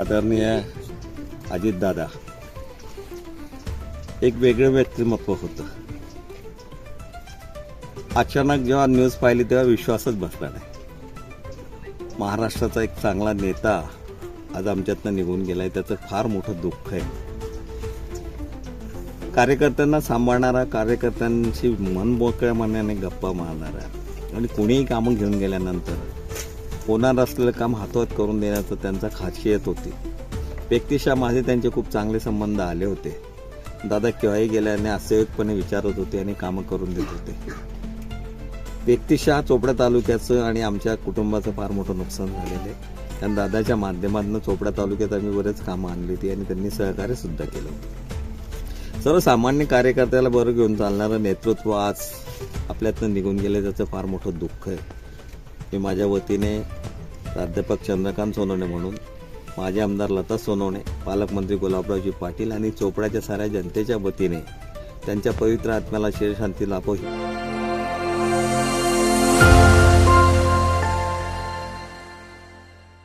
आदरणीय अजितदादा एक वेगळं व्यक्तिमत्व होतं. अचानक जेव्हा न्यूज पाहिली तेव्हा विश्वासच बसला नाही. महाराष्ट्राचा एक चांगला नेता आज आमच्यातनं निघून गेलाय, त्याचं फार मोठं दुःख आहे. कार्यकर्त्यांना सांभाळणारा, कार्यकर्त्यांशी मनमोकळ्या मनाने गप्पा मारणारा आणि कोणीही कामं घेऊन गेल्यानंतर होणार असलेलं काम हातोहात करून देण्याचं त्यांचा खासियत होती. व्यक्तिशः माझे त्यांचे खूप चांगले संबंध आले होते. दादा केव्हाही गेल्याने असेवेकपणे विचारत होते आणि कामं करून देत होते. व्यक्तिशः चोपडा तालुक्याचं आणि आमच्या कुटुंबाचं फार मोठं नुकसान झालेलं आहे. कारण दादाच्या माध्यमातून चोपडा तालुक्यात आम्ही बरेच कामं आणली होती आणि त्यांनी सहकार्य सुद्धा केलं होतं. सर्वसामान्य कार्यकर्त्याला बरं घेऊन चालणारं नेतृत्व आज आपल्यातनं निघून गेले, त्याचं फार मोठं दुःख आहे. मी माझ्या वतीने प्राध्यापक चंद्रकांत सोनवणे म्हणून, माजी आमदार लता सोनवणे, पालकमंत्री गुलाबरावजी पाटील आणि चोपड्याच्या साऱ्या जनतेच्या वतीने त्यांच्या पवित्र आत्म्याला चिरशांती लाभो.